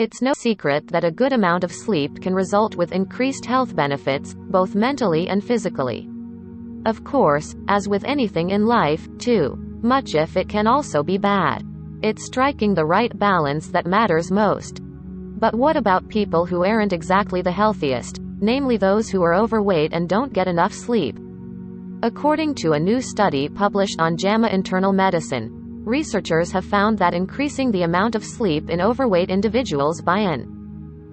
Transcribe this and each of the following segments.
It's no secret that a good amount of sleep can result with increased health benefits, both mentally and physically. Of course, as with anything in life, too much of it can also be bad. It's striking the right balance that matters most. But what about people who aren't exactly the healthiest, namely those who are overweight and don't get enough sleep? According to a new study published on JAMA Internal Medicine, researchers have found that increasing the amount of sleep in overweight individuals by an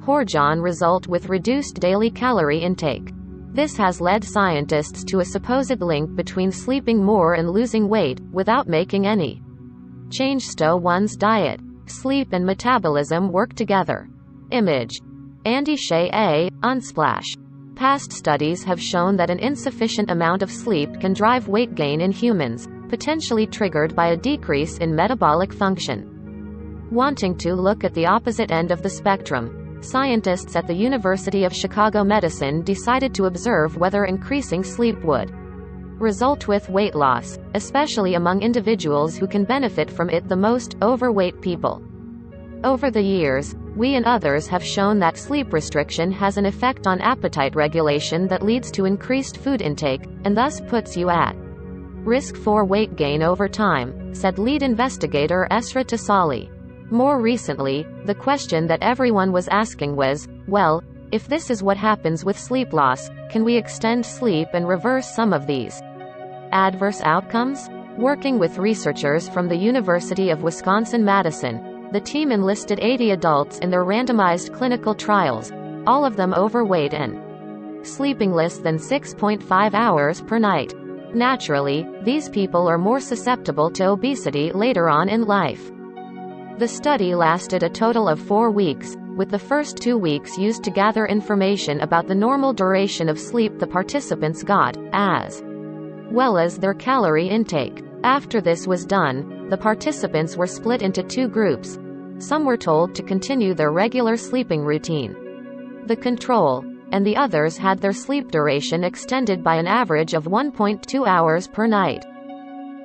hormone result with reduced daily calorie intake. This has led scientists to a supposed link between sleeping more and losing weight, without making any change to one's diet. Sleep and metabolism work together. Image. Andy Shea A. Unsplash. Past studies have shown that an insufficient amount of sleep can drive weight gain in humans, potentially triggered by a decrease in metabolic function. Wanting to look at the opposite end of the spectrum, scientists at the University of Chicago Medicine decided to observe whether increasing sleep would result with weight loss, especially among individuals who can benefit from it the most, overweight people. Over the years, we and others have shown that sleep restriction has an effect on appetite regulation that leads to increased food intake, and thus puts you at risk for weight gain over time, said lead investigator Esra Tassali. More recently, the question that everyone was asking was, well, if this is what happens with sleep loss, can we extend sleep and reverse some of these adverse outcomes? Working with researchers from the University of Wisconsin-Madison, the team enlisted 80 adults in their randomized clinical trials, all of them overweight and sleeping less than 6.5 hours per night. Naturally, these people are more susceptible to obesity later on in life. The study lasted a total of 4 weeks, with the first 2 weeks used to gather information about the normal duration of sleep the participants got, as well as their calorie intake. After this was done, the participants were split into 2 groups. Some were told to continue their regular sleeping routine. The control, and the others had their sleep duration extended by an average of 1.2 hours per night.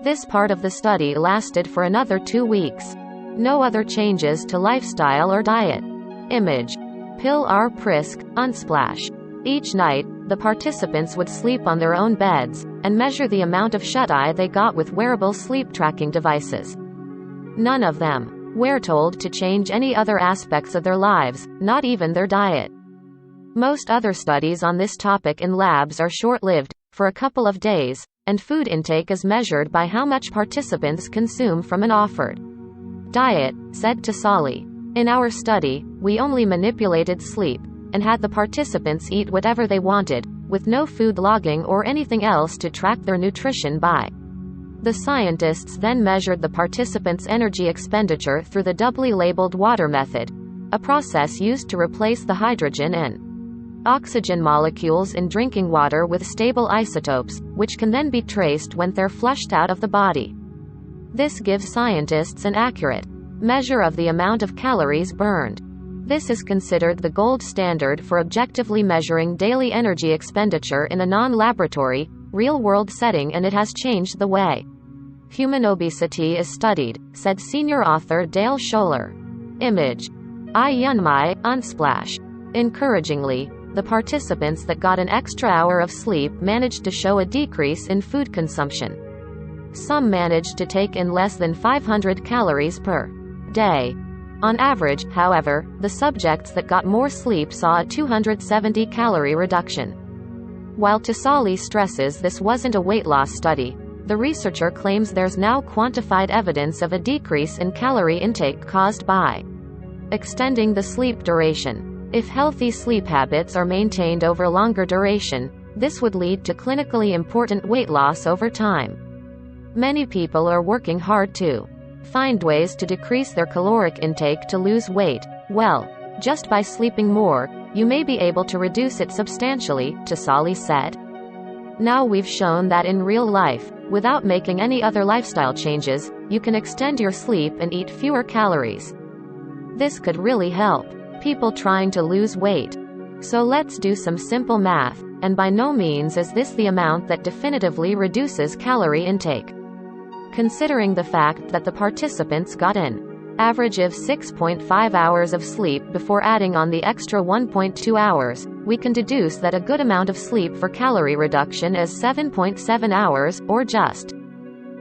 This part of the study lasted for another 2 weeks. No other changes to lifestyle or diet. Image. Pill R. Prisk, Unsplash. Each night, the participants would sleep on their own beds, and measure the amount of shut-eye they got with wearable sleep tracking devices. None of them were told to change any other aspects of their lives, not even their diet. Most other studies on this topic in labs are short-lived, for a couple of days, and food intake is measured by how much participants consume from an offered diet, said Tassali. In our study, we only manipulated sleep, and had the participants eat whatever they wanted, with no food logging or anything else to track their nutrition by. The scientists then measured the participants' energy expenditure through the doubly labeled water method, a process used to replace the hydrogen and oxygen molecules in drinking water with stable isotopes, which can then be traced when they're flushed out of the body. This gives scientists an accurate measure of the amount of calories burned. This is considered the gold standard for objectively measuring daily energy expenditure in a non-laboratory, real-world setting, and it has changed the way human obesity is studied, said senior author Dale Scholler. Image. I Yunmai, Unsplash. Encouragingly, the participants that got an extra hour of sleep managed to show a decrease in food consumption. Some managed to take in less than 500 calories per day. On average, however, the subjects that got more sleep saw a 270 calorie reduction. While Tassali stresses this wasn't a weight loss study, the researcher claims there's now quantified evidence of a decrease in calorie intake caused by extending the sleep duration. If healthy sleep habits are maintained over longer duration, this would lead to clinically important weight loss over time. Many people are working hard to find ways to decrease their caloric intake to lose weight. Well, just by sleeping more, you may be able to reduce it substantially, Tassali said. Now we've shown that in real life, without making any other lifestyle changes, you can extend your sleep and eat fewer calories. This could really help people trying to lose weight. So let's do some simple math, and by no means is this the amount that definitively reduces calorie intake. Considering the fact that the participants got an average of 6.5 hours of sleep before adding on the extra 1.2 hours, we can deduce that a good amount of sleep for calorie reduction is 7.7 hours, or just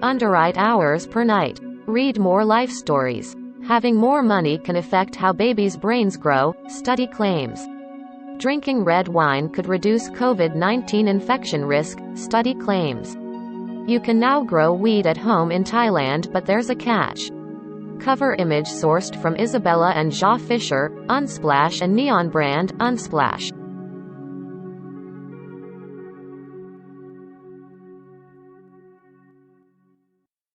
under 8 hours per night. Read more life stories. Having more money can affect how babies' brains grow, study claims. Drinking red wine could reduce COVID-19 infection risk, study claims. You can now grow weed at home in Thailand, but there's a catch. Cover image sourced from Isabella and Ja Fisher, Unsplash and Neon brand, Unsplash.